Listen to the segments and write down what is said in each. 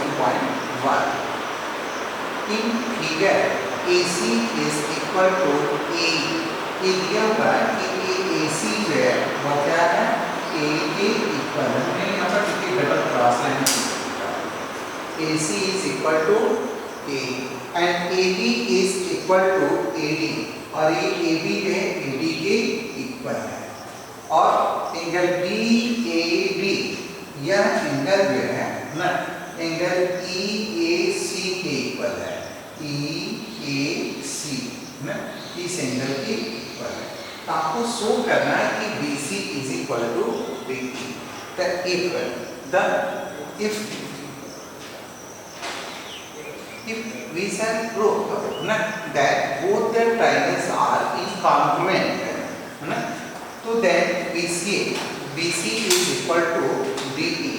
2.1. In figure AC is equal to AE. ये दिया हुआ है कि AC जो है वो क्या है, A के इक्वल है। मैंने यहाँ पर कितनी double cross line AC is equal to A and AB is equal to AD, और ये AB जो है AD के इक्वल है। और एंगल BAD यह एंगल जो है ना एंगल EAC के इक्वल है, EAC ना इस एंगल के इक्वल है। तो आपको शो करना है कि BC is equal to BE. If we shall prove that both the triangles are incongruent, so then BC is equal to DE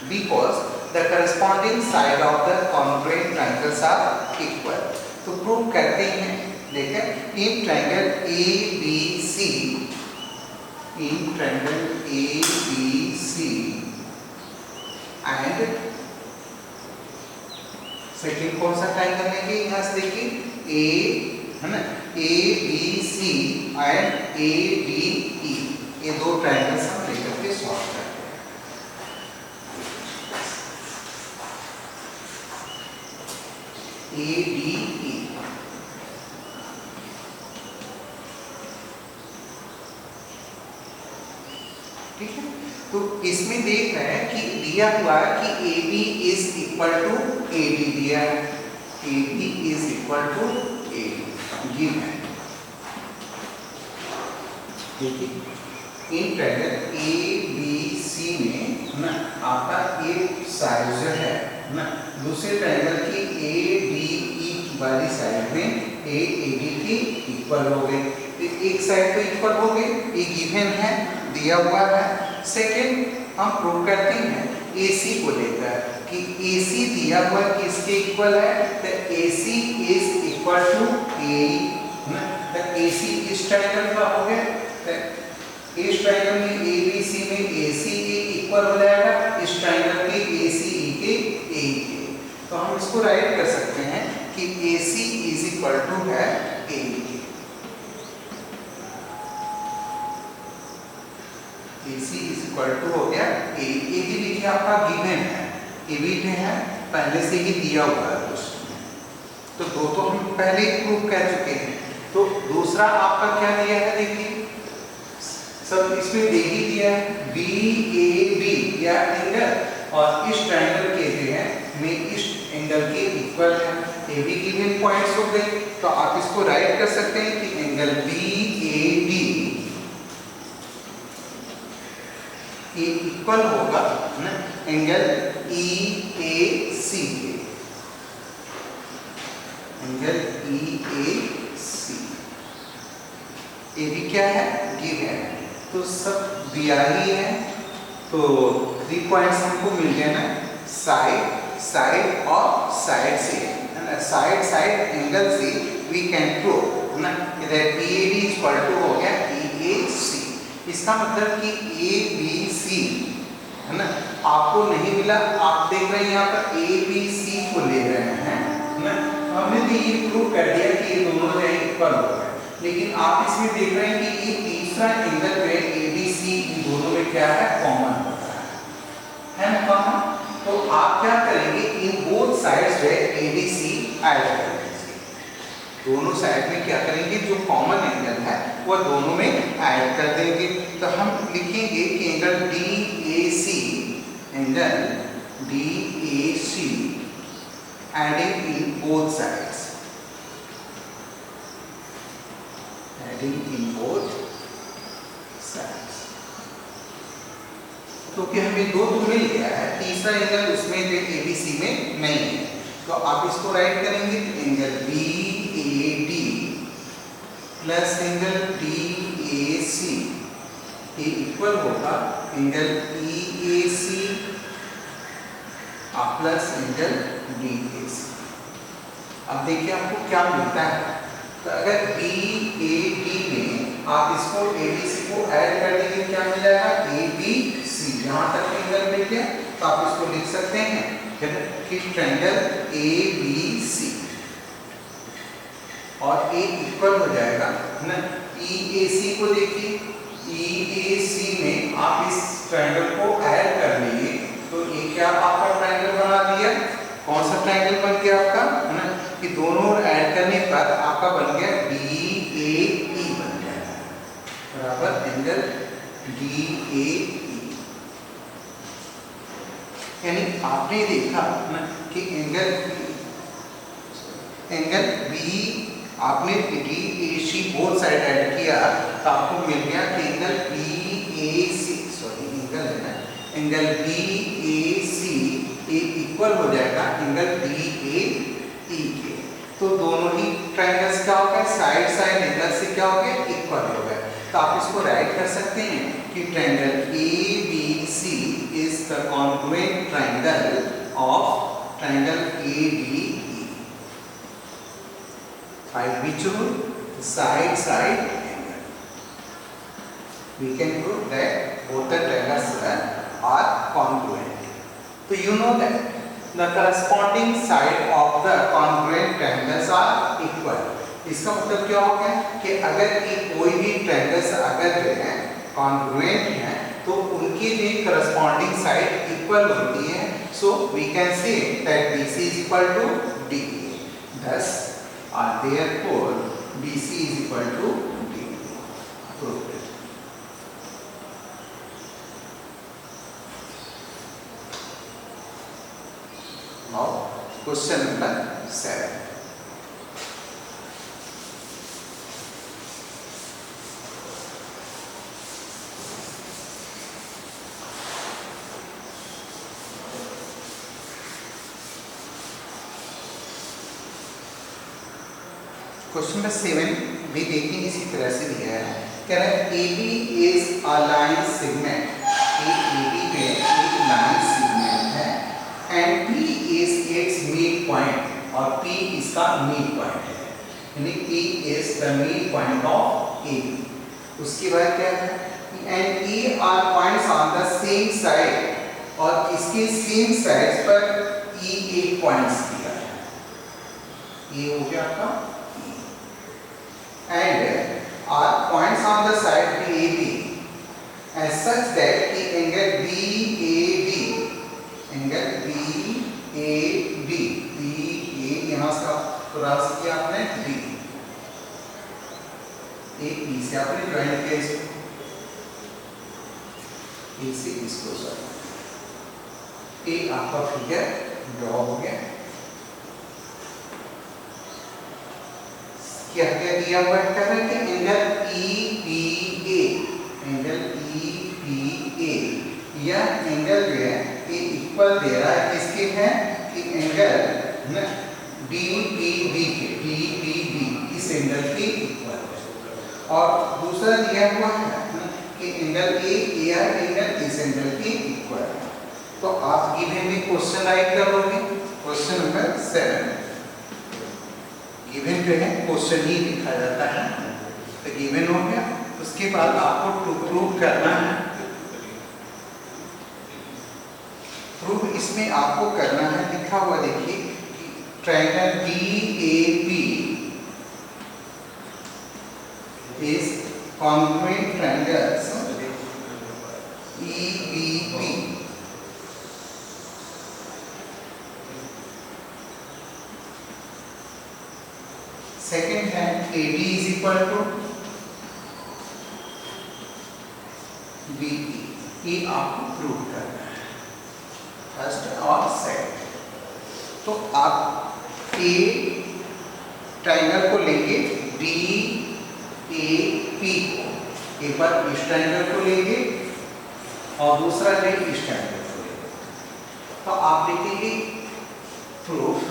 because the corresponding side of the congruent triangles are equal. तो prove करते हैं, देखें in triangle ABC, in triangle ABC and second कौन सा triangle लेंगे, यहाँ से देखिए A है ना, ABC एंड ADE, ये दो ट्रायंगल्स हम लेकर के सॉल्व करते हैं। ADE ठीक है। तो इसमें देख रहे हैं कि दिया हुआ है कि AB is equal to AD दिया है, AB is equal to AD given है। देखिए इन ट्रायंगल ABC में ना आपका एक साइड जो है ना दूसरे ट्रायंगल की ADE वाली साइड में AD की इक्वल हो गई, एक साइड तो इक्वल हो गई, ये गिवन है दिया हुआ है। सेकंड हम प्रूव करते हैं AC को लेकर कि AC दिया हुआ किसके इक्वल है, तो AC is equal to AE ना, तो AC इस ट्रायंगल का हो गया, तो इस ट्रायंगल में ABC में AC के इक्वल हो जाएगा, इस ट्रायंगल के ACE के AE के। तो हम इसको राइट कर सकते हैं कि AC is equal to है AE। AC is equal to हो गया A। ये भी देखिए आपका गिवन है, ये भी है पहले से ही दिया हुआ है क्वेश्चन में, तो दो तो हम पहले ही प्रूव कर चुके हैं। तो दूसरा आपका क्या दिया है, देखिए सब इसमें दे ही दिया है BAB या एंगल, और इस ट्रायंगल के जो है में इस एंगल के इक्वल है, ये भी गिवन पॉइंट्स हो गए। तो आप इसको राइट कर सकते हैं कि एंगल BAD ये इक्वल होगा ना एंगल EAC के, एंगल EAC ये भी क्या है गिवन है। तो सब दिया ही है, तो 3 पॉइंट्स हमको मिल गए ना, साइड साइड और साइड से है ना, साइड साइड एंगल से वी कैन प्रूव ना इधर BAD इक्वल टू हो गया EAC। इसका मतलब कि ABC है ना आपको नहीं मिला, आप देख रहे हैं यहाँ पर ABC को ले रहे हैं ना, हमने तो ये प्रूव कर दिया कि ये दोनों जो है इक्वल हो गए, लेकिन आप इसमें देख रहे हैं कि ये तीसरा एंगल जो है ABC इन दोनों में क्या है कॉमन होता है ना कॉमन। तो आप क्या करेंगे, इन बोथ साइड्स जो है ABC ऐड करेंगे, दोनों साइड में क्या करेंगे जो कॉमन एंगल है वो दोनों में ऐड कर देंगे। तो हम लिखेंगे कि angle DAC adding in both sides, adding in both sides. क्योंकि हमें दो तो मिल गया है, तीसरा एंगल उसमें ABC में नहीं है, तो आप इसको राइट करेंगे angle BAD plus angle DAC ये इक्वल होगा angle EAC plus angle DAC। अब देखिए आपको क्या मिलता है, तो अगर BAD में आप इसको ABC को ऐड कर देंगे क्या मिल जाएगा ABC, यहाँ तक एंगल मिल गया, तो आप इसको लिख सकते हैं कि ट्रायंगल ए बी सी और ए इक्वल हो जाएगा ना ई ए सी को। देखिए ई ए सी में आप इस ट्रायंगल को ऐड कर लीजिए तो ये क्या आपका ट्रायंगल बना दिया। कौन सा ट्रायंगल बन गया आपका, है ना, कि दोनों ऐड करने पर आपका बन गया डी ए ई बन गया बराबर एंगल डी ए ई। यानी आपने देखा ना कि एंगल बी आपने D A C both side add किया तो आपको मिल गया कि angle B A C, sorry angle है ना, angle B A C equal हो जाएगा एंगल डी ए ई के। तो दोनों ही ट्रायंगल्स क्या हो गए, साइड साइड एंगल से क्या हो गया, इक्वल हो गए। तो आप इसको राइट कर सकते हैं कि triangle A B C is the congruent triangle of triangle A D E. By which rule? Side side angle. We can prove that both the triangles are congruent. So you know that the corresponding side of the congruent triangles are equal. इसका मतलब क्या हो गया कि अगर ये कोई भी ट्रायंगल्स अगर जो है कॉन्ग्रुएंट है तो उनकी भी करस्पॉन्डिंग साइड इक्वल होती है। So we can say that BC is equal to DE. Thus therefore BC is equal to DE. Proved. Now question number 7. Question number 7 भी देखेंगे, इसी तरह से दिया है। कह रहा है AB is a line segment, AB में एक लाइन सेगमेंट है and P is its mid point और P इसका mid point है, यानी P is the mid point of AB। उसके बाद क्या है and E are points on the same side और इसके सेम साइड्स पर E एक पॉइंट्स दिया है। ये हो गया आपका and are points on the side BAB as such that the angle BAB यहाँ से क्रॉस किया आपने B, एक B से आपने ज्वाइन किया इसको, A से इसको, सॉरी A आपका फिगर ड्रॉ हो गया। क्या क्या दिया हुआ है, कह रहे हैं एंगल EPA, एंगल EPA या एंगल जो है ये इक्वल दे रहा है, किसके है कि एंगल DPB के, DPB इस एंगल के इक्वल है। और दूसरा दिया हुआ है कि एंगल AR एंगल इस एंगल के इक्वल है। तो आप गिवन में क्वेश्चन राइट करोगे, क्वेश्चन नंबर 7 गिवन जो है क्वेश्चन ही लिखा जाता है। तो गिवन हो गया, उसके बाद आपको टू प्रूव करना है। प्रूव इसमें आपको करना है, लिखा हुआ देखिए कि triangle BAP is congruent triangles EBP। Second है AD is equal to BE। ये आपको प्रूव करना है, फर्स्ट और सेकेंड। तो आप A ट्रायंगल को लेंगे DAP को, एक बार इस ट्रायंगल को लेंगे और दूसरा ले इस ट्रायंगल को लेंगे। तो आप लिखेंगे proof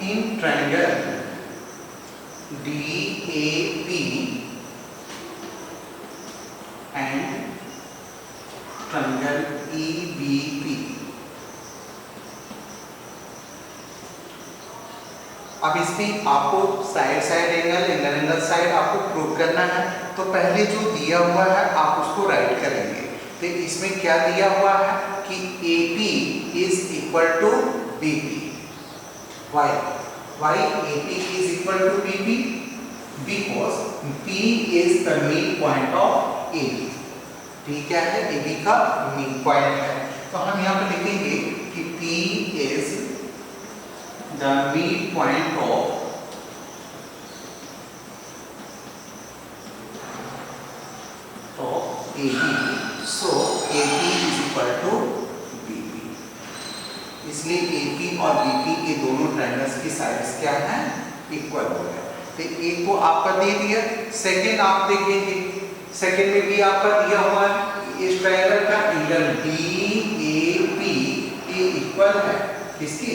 in triangle DAP and triangle EBP। अब इसमें आपको साइड साइड एंगल साइड आपको प्रूव करना है। तो पहले जो दिया हुआ है आप उसको राइट करेंगे। तो इसमें क्या दिया हुआ है कि AP is equal to BP. Why? Why AP is equal to BP? Because P is the midpoint of AB. P क्या है? AB का midpoint है। तो हम यहाँ पर लिखेंगे कि P is the midpoint of AB, so AP is equal to BP. इसलिए AP और BP के दोनों ट्रायंगल्स की साइड्स क्या है? इक्वल हो गए। तो एक को आपका दे दिया, सेकेंड आप देखेंगे, सेकेंड में भी आपका दिया हुआ है इस ट्रायंगल का एंगल DAP ये इक्वल है किसके?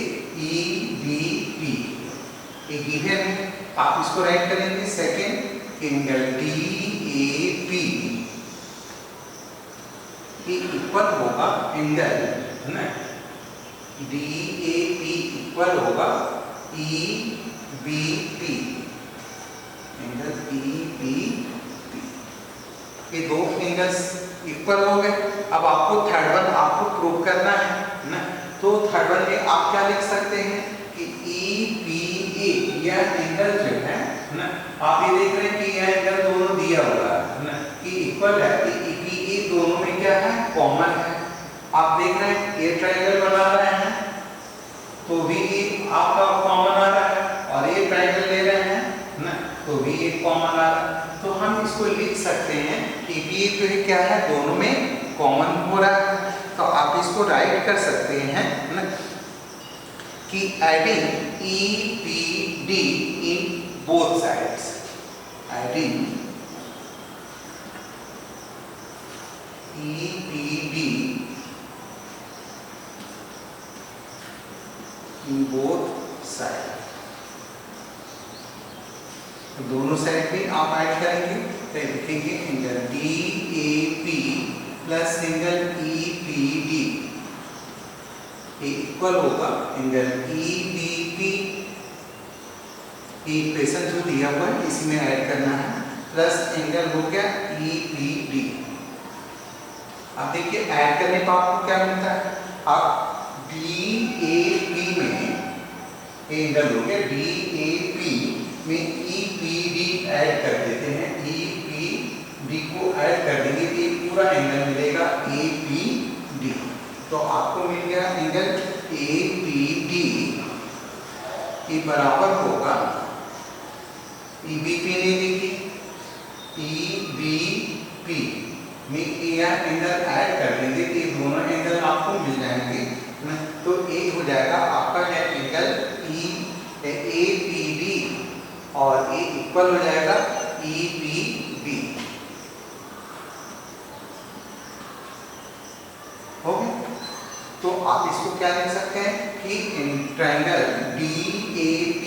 EBP। ये गिवन है, आप इसको राइट करेंगे सेकेंड एंगल DAP इक्वल होगा एंगल है ना DAP इक्वल होगा EBP, एंगल EBP। ये दो एंगल्स इक्वल हो गए। अब आपको थर्ड वन आपको प्रूव करना है ना, तो थर्ड वन में आप क्या लिख सकते हैं कि EPA यह एंगल जो है ना, आप ये देख रहे हैं कि यह एंगल दोनों दिया हुआ है ना कि इक्वल है, EPA दोनों में क्या है? कॉमन है। आप देख रहे हैं ये ट्रायंगल बना रहे हैं तो भी आपका कॉमन आ रहा है, और ये ट्रायंगल ले रहे हैं ना तो भी एक कॉमन आ रहा है। तो हम इसको लिख सकते हैं EPA जो है क्या है? दोनों में कॉमन हो रहा है। तो आप इसको राइट कर सकते हैं ना कि adding EPD in both sides, adding EPD in both side, तो दोनों साइड भी आप ऐड करेंगे तो लिखेंगे angle DAP plus angle EPD equal होगा एंगल EBP। इक्वेशन जो दिया हुआ है इसी में ऐड करना है, प्लस एंगल हो गया EPD। अब देखिए ऐड करने पर आपको क्या मिलता है? आप DAP में एंगल हो गया DAP में EPD ऐड कर देते हैं, EPD को ऐड कर देंगे तो एक पूरा एंगल मिलेगा APD। तो आपको मिल गया एंगल APD के बराबर होगा EBP ने देखिए EBP में यह एंगल ऐड कर देंगे कि दोनों एंगल आपको मिल जाएंगे ना, तो एक हो जाएगा आपका है एंगल APD और ये इक्वल हो जाएगा EBP। हो गया? तो आप इसको क्या लिख सकते हैं कि ट्रायंगल DAP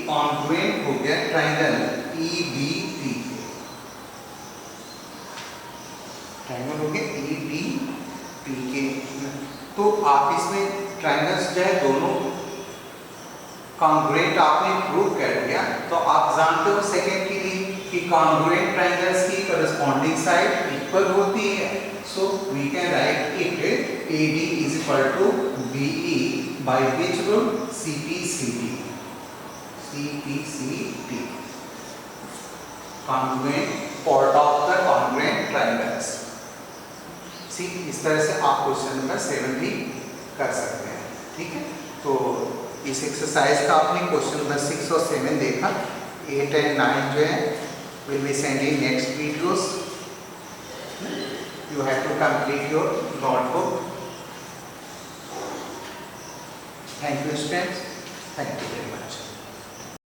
कॉन्ग्रुएंट हो गया ट्रायंगल EBP, ट्रायंगल हो गया EBP के। तो आप इसमें ट्रायंगल्स जो है दोनों कॉन्ग्रुएंट आपने प्रूव कर दिया। तो आप जानते हो सेकेंड के लिए कि कॉन्ग्रुएंट ट्रायंगल्स की करस्पॉन्डिंग साइड इक्वल होती है। So we can write it AD is equal to BE by which rule? CPCD, CPCD, congruent part of the congruent triangles। इस तरह से आप क्वेश्चन नंबर 7 भी कर सकते हैं। ठीक है, तो इस एक्सरसाइज का आपने क्वेश्चन नंबर 6 और 7 देखा। 8 एंड 9 जो है will be sending next videos. You have to complete your notebook. Thank you students, thank you very much.